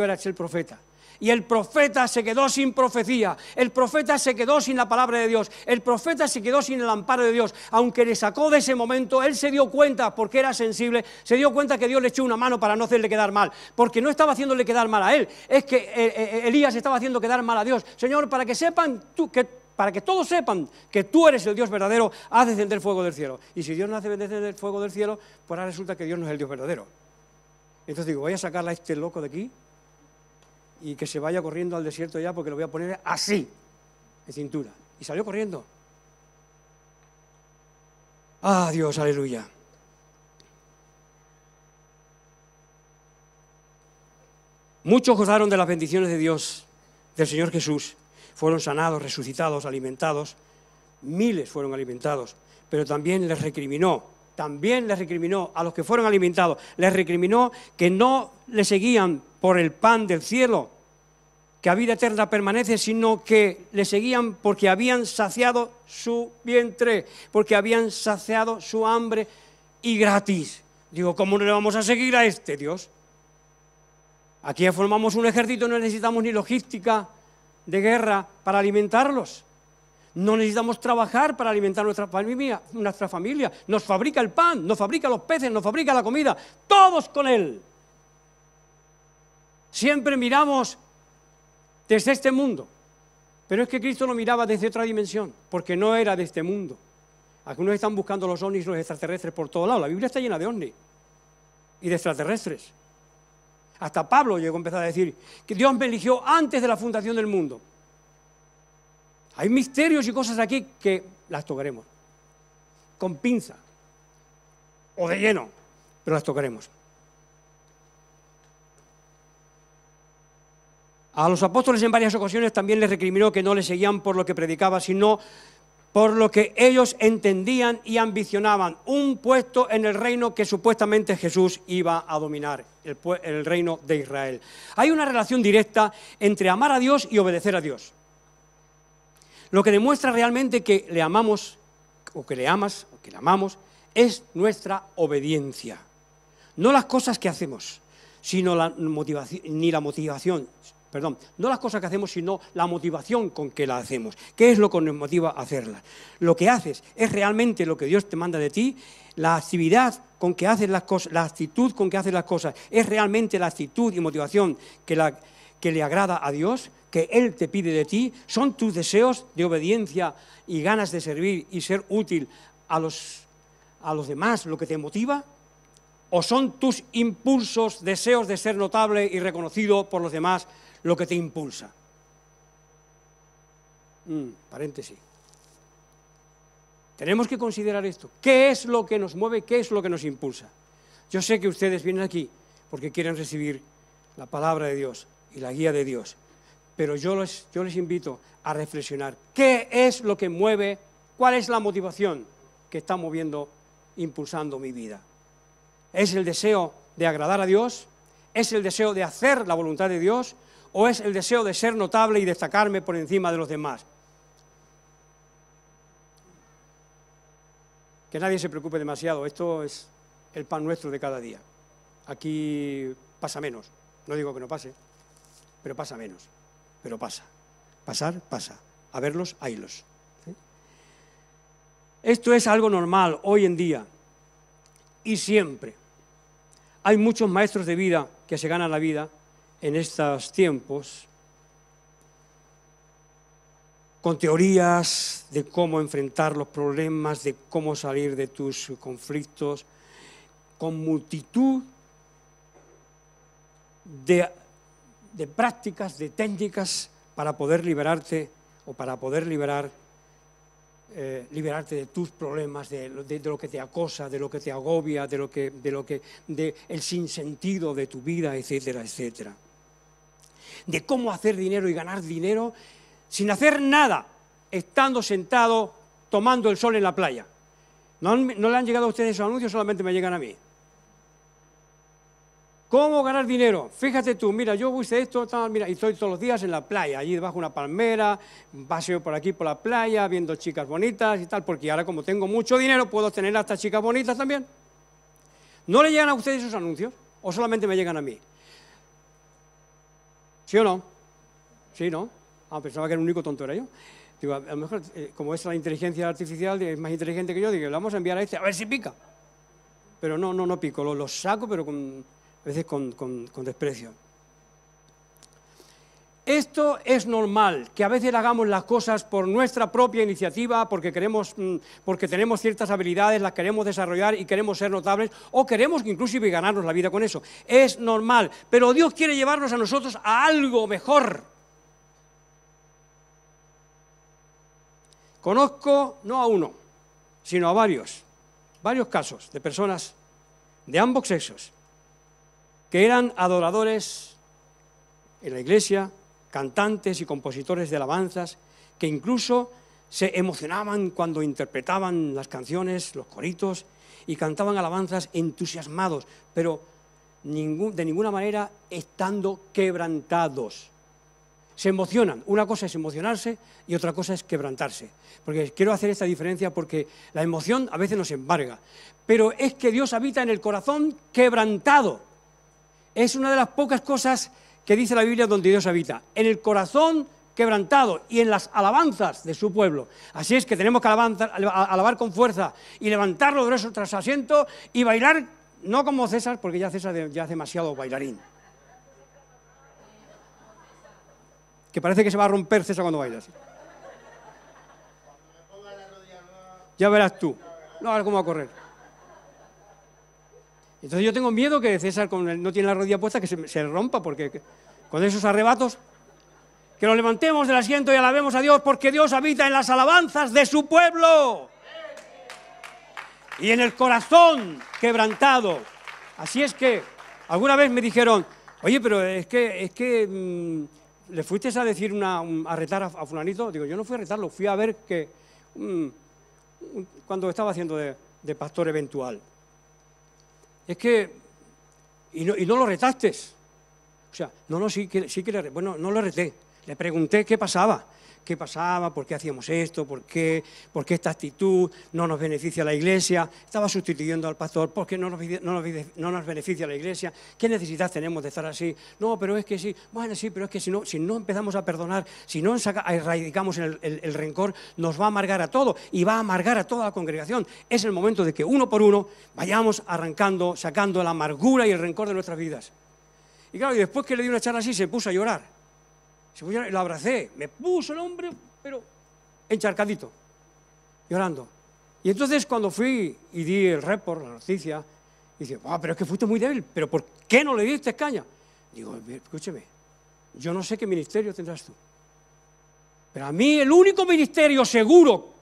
Speaker 1: era ser profeta. Y el profeta se quedó sin profecía, el profeta se quedó sin la palabra de Dios, el profeta se quedó sin el amparo de Dios. Aunque le sacó de ese momento, él se dio cuenta, porque era sensible, se dio cuenta que Dios le echó una mano para no hacerle quedar mal, porque no estaba haciéndole quedar mal a él, es que Elías estaba haciendo quedar mal a Dios. Señor, para que todos sepan que tú eres el Dios verdadero, haz descender fuego del cielo. Y si Dios no hace descender el fuego del cielo, pues ahora resulta que Dios no es el Dios verdadero. Entonces digo, voy a sacarle a este loco de aquí y que se vaya corriendo al desierto ya, porque lo voy a poner así, de cintura. Y salió corriendo. ¡Ah, Dios, aleluya! Muchos gozaron de las bendiciones de Dios, del Señor Jesús. Fueron sanados, resucitados, alimentados. Miles fueron alimentados, pero también les recriminó a los que fueron alimentados, les recriminó que no le seguían por el pan del cielo, que a vida eterna permanece, sino que le seguían porque habían saciado su vientre, porque habían saciado su hambre y gratis. Digo, ¿cómo no le vamos a seguir a este Dios? Aquí formamos un ejército, no necesitamos ni logística de guerra para alimentarlos. No necesitamos trabajar para alimentar nuestra familia. Nos fabrica el pan, nos fabrica los peces, nos fabrica la comida. Todos con Él. Siempre miramos desde este mundo. Pero es que Cristo lo miraba desde otra dimensión, porque no era de este mundo. Algunos están buscando los ovnis, los extraterrestres por todos lados. La Biblia está llena de ovnis y de extraterrestres. Hasta Pablo llegó a empezar a decir que Dios me eligió antes de la fundación del mundo. Hay misterios y cosas aquí que las tocaremos, con pinza o de lleno, pero las tocaremos. A los apóstoles en varias ocasiones también les recriminó que no les seguían por lo que predicaba, sino por lo que ellos entendían y ambicionaban, un puesto en el reino que supuestamente Jesús iba a dominar, el reino de Israel. Hay una relación directa entre amar a Dios y obedecer a Dios. Lo que demuestra realmente que le amamos, o que le amas, o que le amamos, es nuestra obediencia. No las cosas que hacemos, sino no las cosas que hacemos, sino la motivación con que la hacemos. ¿Qué es lo que nos motiva a hacerlas? Lo que haces es realmente lo que Dios te manda de ti, la actividad con que haces las cosas, la actitud con que haces las cosas, es realmente la actitud y motivación que le agrada a Dios, que Él te pide de ti, son tus deseos de obediencia y ganas de servir y ser útil a los demás lo que te motiva. ¿O son tus impulsos, deseos de ser notable y reconocido por los demás lo que te impulsa? Paréntesis. Tenemos que considerar esto. ¿Qué es lo que nos mueve? ¿Qué es lo que nos impulsa? Yo sé que ustedes vienen aquí porque quieren recibir la palabra de Dios y la guía de Dios, pero yo les invito a reflexionar. ¿Qué es lo que mueve? ¿Cuál es la motivación que está moviendo, impulsando mi vida? ¿Es el deseo de agradar a Dios? ¿Es el deseo de hacer la voluntad de Dios? ¿O es el deseo de ser notable y destacarme por encima de los demás? Que nadie se preocupe demasiado, esto es el pan nuestro de cada día. Aquí pasa menos, no digo que no pase, pero pasa menos, pero pasa. Pasar, pasa. A verlos, haylos. ¿Sí? Esto es algo normal hoy en día y siempre. Hay muchos maestros de vida que se ganan la vida en estos tiempos con teorías de cómo enfrentar los problemas, de cómo salir de tus conflictos, con multitud de prácticas, de técnicas para poder liberarte o para poder liberarte de tus problemas, de lo que te acosa, de lo que te agobia, de el sinsentido de tu vida, etcétera, etcétera. De cómo hacer dinero y ganar dinero sin hacer nada, estando sentado, tomando el sol en la playa. ¿No le han llegado a ustedes esos anuncios? Solamente me llegan a mí. ¿Cómo ganar dinero? Fíjate tú, mira, yo hice esto, mira, y estoy todos los días en la playa, allí debajo de una palmera, paseo por aquí por la playa, viendo chicas bonitas y tal, porque ahora como tengo mucho dinero, puedo tener hasta chicas bonitas también. ¿No le llegan a ustedes esos anuncios? ¿O solamente me llegan a mí? ¿Sí o no? ¿Sí, no? Pensaba que era el único tonto, era yo. Digo, a lo mejor, como es la inteligencia artificial, es más inteligente que yo, digo, le vamos a enviar a este, a ver si pica. Pero no pico, lo saco, pero a veces con desprecio. Esto es normal, que a veces hagamos las cosas por nuestra propia iniciativa, porque tenemos ciertas habilidades, las queremos desarrollar y queremos ser notables, o queremos inclusive ganarnos la vida con eso. Es normal, pero Dios quiere llevarnos a nosotros a algo mejor. Conozco no a uno, sino a varios casos de personas de ambos sexos que eran adoradores en la iglesia, cantantes y compositores de alabanzas, que incluso se emocionaban cuando interpretaban las canciones, los coritos, y cantaban alabanzas entusiasmados, pero de ninguna manera estando quebrantados. Se emocionan. Una cosa es emocionarse y otra cosa es quebrantarse. Porque quiero hacer esta diferencia porque la emoción a veces nos embarga. Pero es que Dios habita en el corazón quebrantado. Es una de las pocas cosas que dice la Biblia donde Dios habita. En el corazón quebrantado y en las alabanzas de su pueblo. Así es que tenemos que alabar con fuerza y levantarlo de nuestro asiento y bailar, no como César, porque ya César ya es demasiado bailarín. Que parece que se va a romper César cuando bailas. Ya verás tú. No, a ver cómo va a correr. Entonces yo tengo miedo que César no tiene la rodilla puesta, que se rompa, porque con esos arrebatos, que nos levantemos del asiento y alabemos a Dios, porque Dios habita en las alabanzas de su pueblo. Y en el corazón quebrantado. Así es que alguna vez me dijeron, oye, pero es que ¿le fuiste a decir a retar a fulanito? Digo, yo no fui a retarlo, fui a ver que cuando estaba haciendo de pastor eventual. Es que, y no lo retaste. O sea, sí que bueno, no lo reté. Le pregunté qué pasaba, por qué hacíamos esto, por qué esta actitud no nos beneficia a la iglesia. Estaba sustituyendo al pastor, ¿por qué no nos beneficia a la iglesia? ¿Qué necesidad tenemos de estar así? No, pero es que sí. Bueno, sí, pero es que si no empezamos a perdonar, si no erradicamos el rencor, nos va a amargar a todo y va a amargar a toda la congregación. Es el momento de que uno por uno vayamos sacando la amargura y el rencor de nuestras vidas. Y claro, y después que le di una charla así, se puso a llorar. Lo abracé, me puso el hombre, pero encharcadito, llorando. Y entonces cuando fui y di el report, la noticia, Y dice, pero es que fuiste muy débil, ¿pero por qué no le diste caña? Digo, escúcheme, yo no sé qué ministerio tendrás tú, pero a mí el único ministerio seguro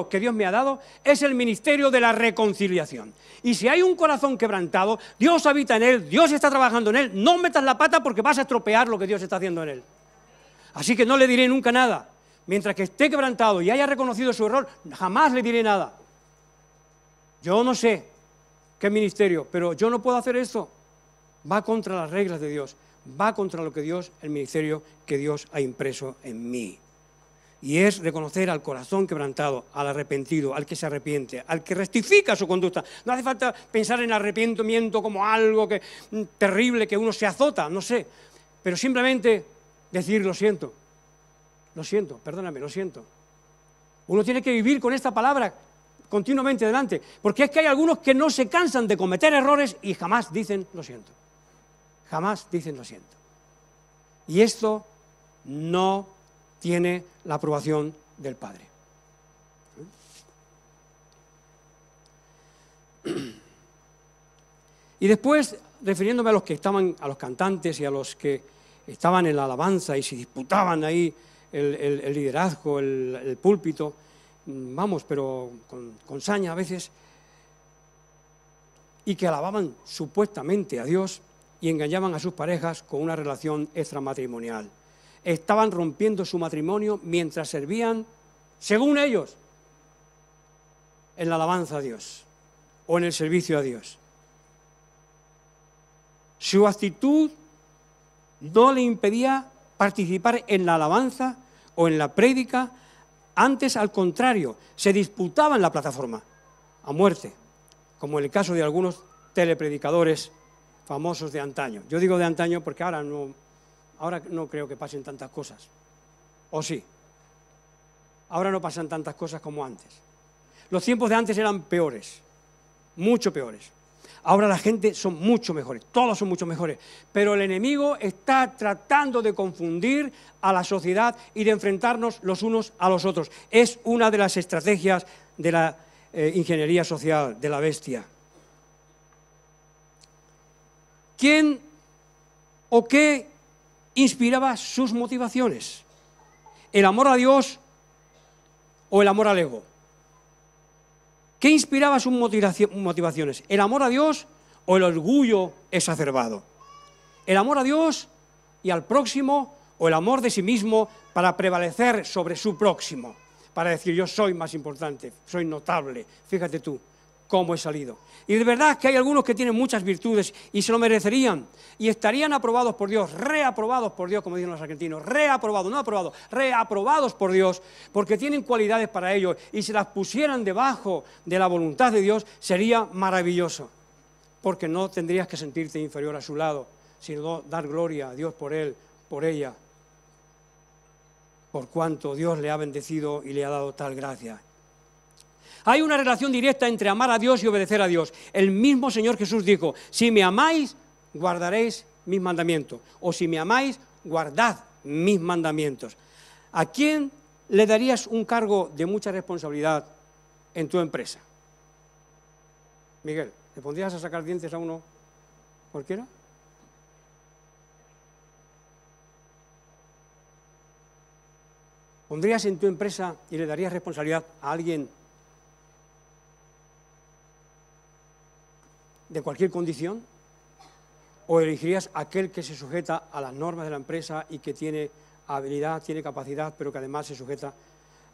Speaker 1: que Dios me ha dado es el ministerio de la reconciliación. Y si hay un corazón quebrantado, Dios habita en él, Dios está trabajando en él, no metas la pata porque vas a estropear lo que Dios está haciendo en él. Así que no le diré nunca nada. Mientras que esté quebrantado y haya reconocido su error, jamás le diré nada. Yo no sé qué ministerio, pero yo no puedo hacer esto. Va contra las reglas de Dios, va contra lo que Dios, el ministerio que Dios ha impreso en mí. Y es reconocer al corazón quebrantado, al arrepentido, al que se arrepiente, al que rectifica su conducta. No hace falta pensar en arrepentimiento como algo terrible, que uno se azota, no sé. Pero simplemente decir, lo siento, perdóname, lo siento. Uno tiene que vivir con esta palabra continuamente delante, porque es que hay algunos que no se cansan de cometer errores y jamás dicen, lo siento. Jamás dicen, lo siento. Y esto no tiene la aprobación del Padre. Y después, refiriéndome a los que estaban, a los cantantes y a los que estaban en la alabanza y se disputaban ahí el liderazgo, el púlpito, vamos, pero con saña a veces, y que alababan supuestamente a Dios y engañaban a sus parejas con una relación extramatrimonial. Estaban rompiendo su matrimonio mientras servían, según ellos, en la alabanza a Dios o en el servicio a Dios. Su actitud no le impedía participar en la alabanza o en la prédica, antes al contrario, se disputaban la plataforma a muerte, como en el caso de algunos telepredicadores famosos de antaño. Yo digo de antaño porque ahora no creo que pasen tantas cosas. ¿O sí? Ahora no pasan tantas cosas como antes. Los tiempos de antes eran peores, mucho peores. Ahora la gente son mucho mejores, todos son mucho mejores. Pero el enemigo está tratando de confundir a la sociedad y de enfrentarnos los unos a los otros. Es una de las estrategias de la ingeniería social, de la bestia. ¿Quién o qué inspiraba sus motivaciones? ¿El amor a Dios o el amor al ego? ¿Qué inspiraba sus motivaciones? ¿El amor a Dios o el orgullo exacerbado? ¿El amor a Dios y al próximo o el amor de sí mismo para prevalecer sobre su próximo? Para decir, yo soy más importante, soy notable, fíjate tú cómo he salido. Y de verdad que hay algunos que tienen muchas virtudes y se lo merecerían y estarían aprobados por Dios, reaprobados por Dios, como dicen los argentinos, reaprobados, no aprobados, reaprobados por Dios, porque tienen cualidades para ello y si las pusieran debajo de la voluntad de Dios sería maravilloso, porque no tendrías que sentirte inferior a su lado, sino dar gloria a Dios por él, por ella, por cuanto Dios le ha bendecido y le ha dado tal gracia. Hay una relación directa entre amar a Dios y obedecer a Dios. El mismo Señor Jesús dijo, si me amáis, guardaréis mis mandamientos. O si me amáis, guardad mis mandamientos. ¿A quién le darías un cargo de mucha responsabilidad en tu empresa? Miguel, ¿le pondrías a sacar dientes a uno cualquiera? ¿Pondrías en tu empresa y le darías responsabilidad a alguien de cualquier condición? ¿O elegirías aquel que se sujeta a las normas de la empresa y que tiene habilidad, tiene capacidad, pero que además se sujeta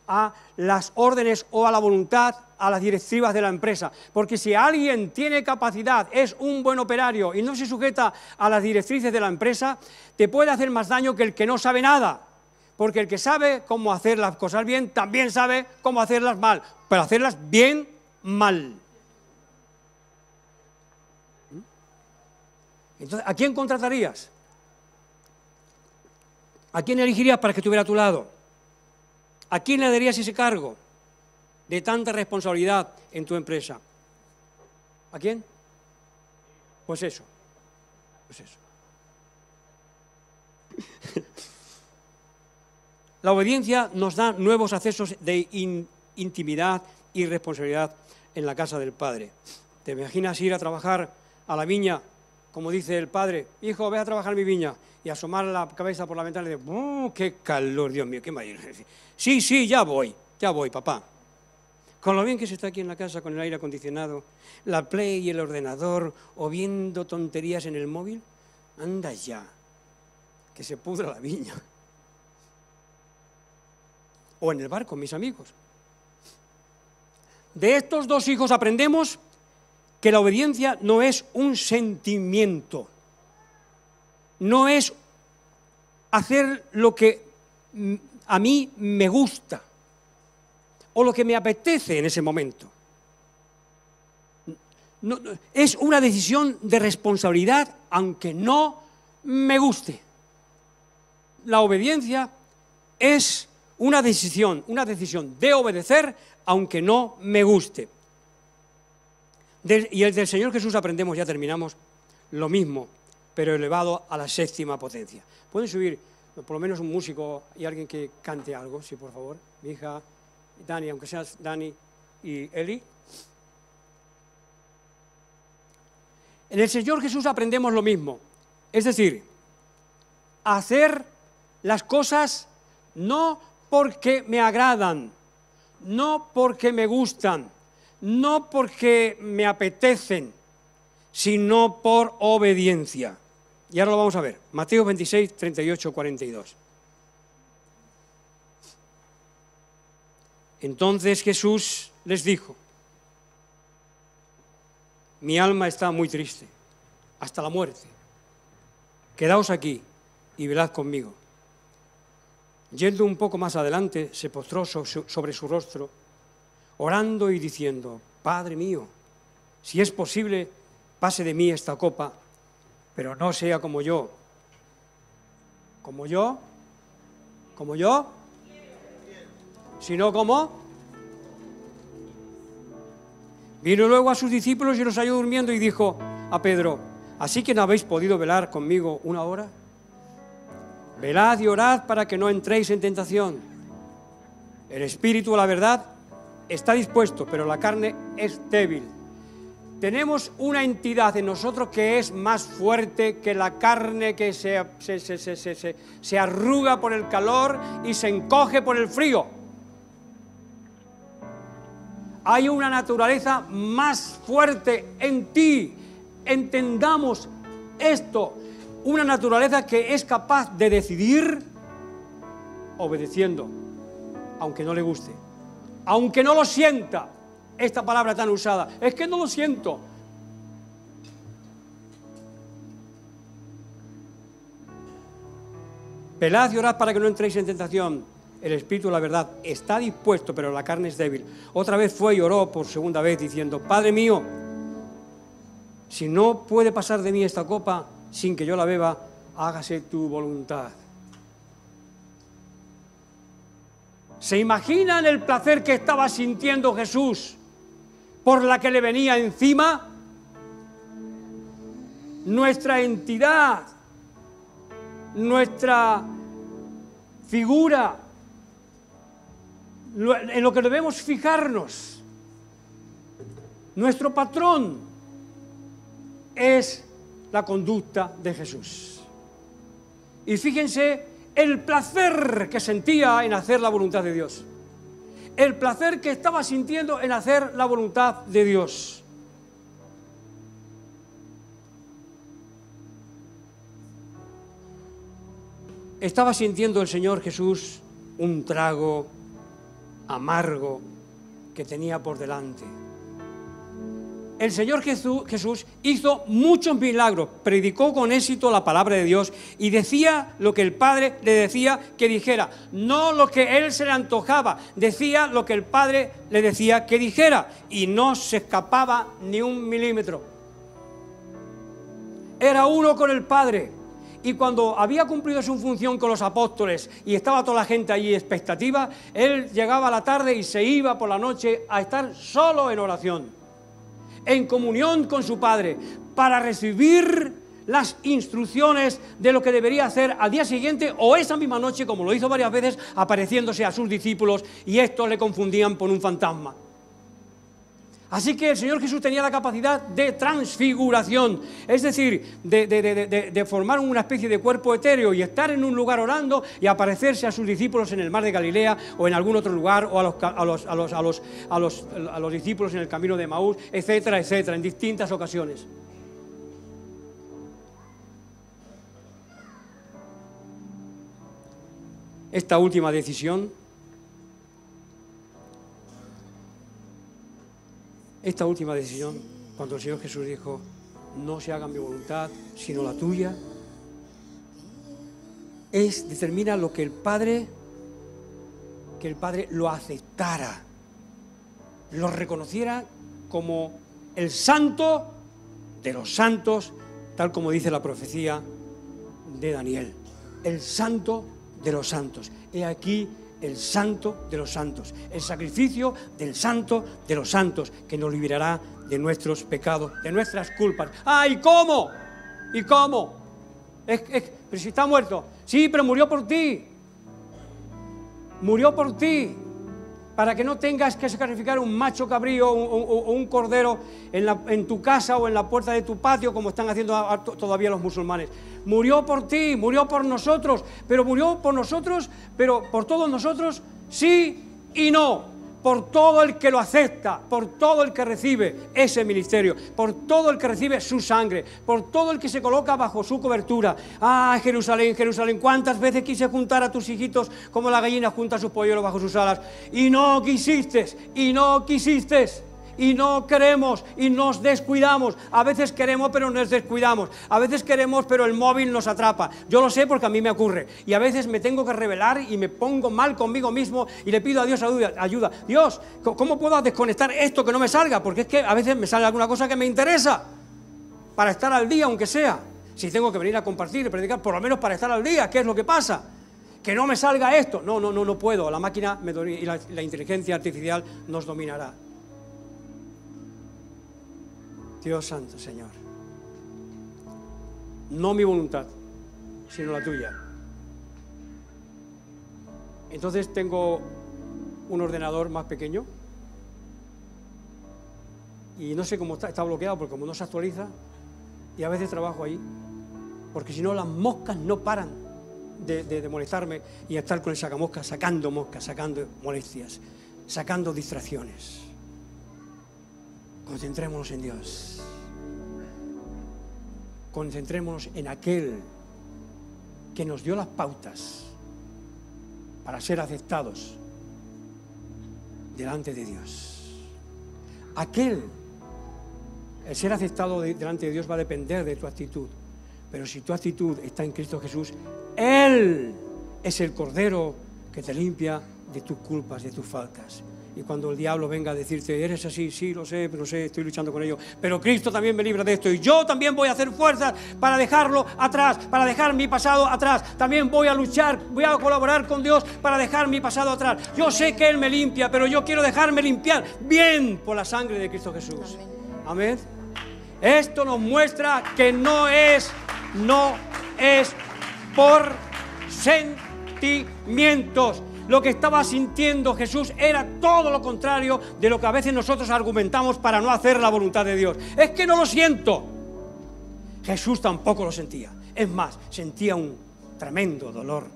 Speaker 1: a las órdenes o a la voluntad, a las directivas de la empresa? Porque si alguien tiene capacidad, es un buen operario y no se sujeta a las directrices de la empresa, te puede hacer más daño que el que no sabe nada. Porque el que sabe cómo hacer las cosas bien, también sabe cómo hacerlas mal, pero hacerlas bien, mal. Entonces, ¿a quién contratarías? ¿A quién elegirías para que estuviera a tu lado? ¿A quién le darías ese cargo de tanta responsabilidad en tu empresa? ¿A quién? Pues eso. La obediencia nos da nuevos accesos de intimidad y responsabilidad en la casa del Padre. ¿Te imaginas ir a trabajar a la viña, como dice el padre? Hijo, ve a trabajar en mi viña. Y asomar la cabeza por la ventana y decir, qué calor, Dios mío, qué mayor. Sí, ya voy, papá. Con lo bien que se está aquí en la casa, con el aire acondicionado, la Play y el ordenador, o viendo tonterías en el móvil, anda ya, que se pudra la viña. O en el bar con mis amigos. De estos dos hijos aprendemos que la obediencia no es un sentimiento, no es hacer lo que a mí me gusta o lo que me apetece en ese momento. No, es una decisión de responsabilidad, aunque no me guste. La obediencia es una decisión de obedecer, aunque no me guste. Y el del Señor Jesús aprendemos, ya terminamos, lo mismo, pero elevado a la 6ª potencia. ¿Pueden subir por lo menos un músico y alguien que cante algo, sí, por favor? Mi hija, Dani, aunque seas Dani y Eli. En el Señor Jesús aprendemos lo mismo, es decir, hacer las cosas no porque me agradan, no porque me gustan, no porque me apetecen, sino por obediencia. Y ahora lo vamos a ver. Mateo 26, 38, 42. Entonces Jesús les dijo, mi alma está muy triste, hasta la muerte. Quedaos aquí y velad conmigo. Yendo un poco más adelante, se postró sobre su rostro, orando y diciendo, Padre mío, si es posible, pase de mí esta copa, pero no sea como yo, sino como. Vino luego a sus discípulos y los halló durmiendo y dijo a Pedro, ¿así que no habéis podido velar conmigo una hora? Velad y orad para que no entréis en tentación. El espíritu, la verdad, está dispuesto, pero la carne es débil. Tenemos una entidad en nosotros que es más fuerte que la carne, que se arruga por el calor y se encoge por el frío. Hay una naturaleza más fuerte en ti. Entendamos esto. Una naturaleza que es capaz de decidir obedeciendo, aunque no le guste, aunque no lo sienta. Esta palabra tan usada, es que no lo siento. Velad y orad para que no entréis en tentación. El espíritu, la verdad, está dispuesto, pero la carne es débil. Otra vez fue y oró por segunda vez diciendo, Padre mío, si no puede pasar de mí esta copa sin que yo la beba, hágase tu voluntad. ¿Se imaginan el placer que estaba sintiendo Jesús por la que le venía encima? Nuestra entidad, nuestra figura, en lo que debemos fijarnos, nuestro patrón es la conducta de Jesús. Y fíjense el placer que sentía en hacer la voluntad de Dios. El placer que estaba sintiendo en hacer la voluntad de Dios. Estaba sintiendo el Señor Jesús un trago amargo que tenía por delante. El Señor Jesús hizo muchos milagros, predicó con éxito la palabra de Dios y decía lo que el Padre le decía que dijera, no lo que Él se le antojaba, decía lo que el Padre le decía que dijera y no se escapaba ni un milímetro. Era uno con el Padre. Y cuando había cumplido su función con los apóstoles y estaba toda la gente allí expectativa, Él llegaba a la tarde y se iba por la noche a estar solo en oración, en comunión con su Padre, para recibir las instrucciones de lo que debería hacer al día siguiente o esa misma noche, como lo hizo varias veces, apareciéndose a sus discípulos y estos le confundían por un fantasma. Así que el Señor Jesús tenía la capacidad de transfiguración, es decir, de formar una especie de cuerpo etéreo y estar en un lugar orando y aparecerse a sus discípulos en el mar de Galilea o en algún otro lugar, o a los discípulos en el camino de Emaús, etcétera, etcétera, en distintas ocasiones. Esta última decisión, cuando el Señor Jesús dijo, no se haga mi voluntad, sino la tuya, determina lo que el Padre lo aceptara, lo reconociera como el santo de los santos, tal como dice la profecía de Daniel, el santo de los santos. He aquí el santo de los santos, el sacrificio del santo de los santos, que nos liberará de nuestros pecados, de nuestras culpas. ¡Ah, y cómo! ¿Y cómo? Pero si está muerto. Sí, pero murió por ti. Murió por ti, para que no tengas que sacrificar un macho cabrío o un cordero en tu casa o en la puerta de tu patio, como están haciendo todavía los musulmanes. Murió por ti, murió por nosotros, pero por todos nosotros, sí y no. Por todo el que lo acepta, por todo el que recibe ese ministerio, por todo el que recibe su sangre, por todo el que se coloca bajo su cobertura. Ah, Jerusalén, Jerusalén, cuántas veces quise juntar a tus hijitos como la gallina junta a sus polluelos bajo sus alas, y no quisiste, y no queremos, y nos descuidamos. A veces queremos, pero nos descuidamos. A veces queremos, pero el móvil nos atrapa. Yo lo sé porque a mí me ocurre. Y a veces me tengo que rebelar y me pongo mal conmigo mismo y le pido a Dios ayuda. Dios, ¿cómo puedo desconectar esto que no me salga? Porque es que a veces me sale alguna cosa que me interesa para estar al día, aunque sea. Si tengo que venir a compartir y predicar, por lo menos para estar al día. ¿Qué es lo que pasa? Que no me salga esto. No puedo. La máquina y la inteligencia artificial nos dominará. Dios santo, Señor, no mi voluntad, sino la tuya. Entonces tengo un ordenador más pequeño y no sé cómo está bloqueado, porque como no se actualiza, y a veces trabajo ahí, porque si no las moscas no paran de molestarme y estar con el sacamoscas, sacando moscas, sacando molestias, sacando distracciones. Concentrémonos en Dios. Concentrémonos en aquel que nos dio las pautas para ser aceptados delante de Dios. El ser aceptado delante de Dios va a depender de tu actitud. Pero si tu actitud está en Cristo Jesús, Él es el Cordero que te limpia de tus culpas, de tus faltas. Y cuando el diablo venga a decirte, eres así, sí, lo sé, estoy luchando con ello, pero Cristo también me libra de esto y yo también voy a hacer fuerzas para dejarlo atrás, para dejar mi pasado atrás. También voy a luchar, voy a colaborar con Dios para dejar mi pasado atrás. Yo sé que Él me limpia, pero yo quiero dejarme limpiar bien por la sangre de Cristo Jesús. Amén. Esto nos muestra que no es por sentimientos. Lo que estaba sintiendo Jesús era todo lo contrario de lo que a veces nosotros argumentamos para no hacer la voluntad de Dios. Es que no lo siento. Jesús tampoco lo sentía. Es más, sentía un tremendo dolor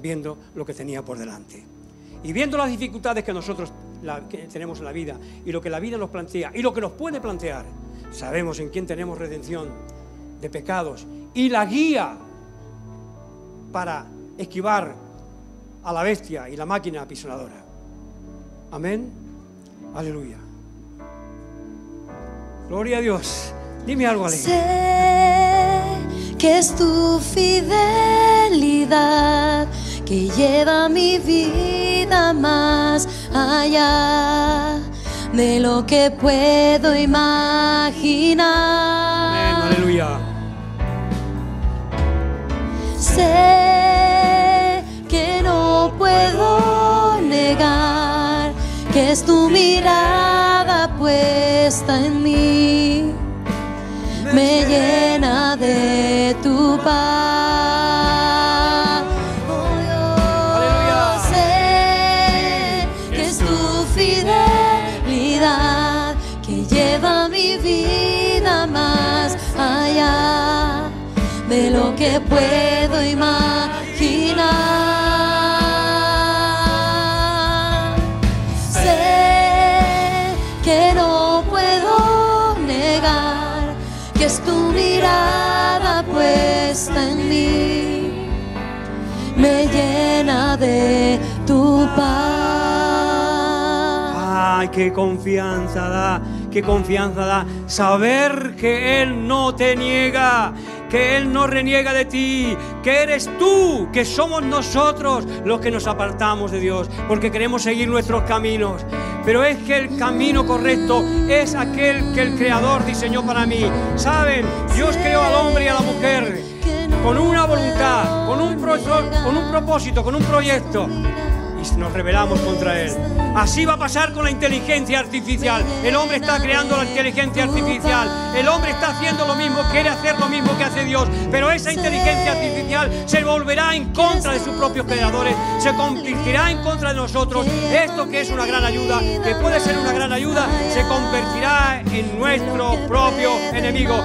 Speaker 1: viendo lo que tenía por delante. Y viendo las dificultades que nosotros que tenemos en la vida y lo que la vida nos plantea y lo que nos puede plantear, sabemos en quién tenemos redención de pecados y la guía para esquivar a la bestia y la máquina apisonadora. Amén. Aleluya. Gloria a Dios. Dime algo, alegre.
Speaker 2: Sé que es tu fidelidad que lleva mi vida más allá de lo que puedo imaginar.
Speaker 1: Amén. Aleluya.
Speaker 2: Sé que no puedo negar que es tu mirada puesta en mí, me llena de tu paz. Oh, yo sé que es tu fidelidad que de lo que puedo imaginar. Sé que no puedo negar que es tu mirada puesta en mí, me llena de tu paz.
Speaker 1: Ay, qué confianza da saber que Él no te niega, que Él no reniega de ti, que eres tú, que somos nosotros los que nos apartamos de Dios, porque queremos seguir nuestros caminos. Pero es que el camino correcto es aquel que el Creador diseñó para mí. ¿Saben? Dios creó al hombre y a la mujer con una voluntad, con un propósito, con un proyecto. Y nos rebelamos contra Él. Así va a pasar con la inteligencia artificial. El hombre está creando la inteligencia artificial. El hombre está haciendo lo mismo, quiere hacer lo mismo que hace Dios. Pero esa inteligencia artificial se volverá en contra de sus propios creadores, se convertirá en contra de nosotros. Esto que es una gran ayuda, que puede ser una gran ayuda, se convertirá en nuestro propio enemigo.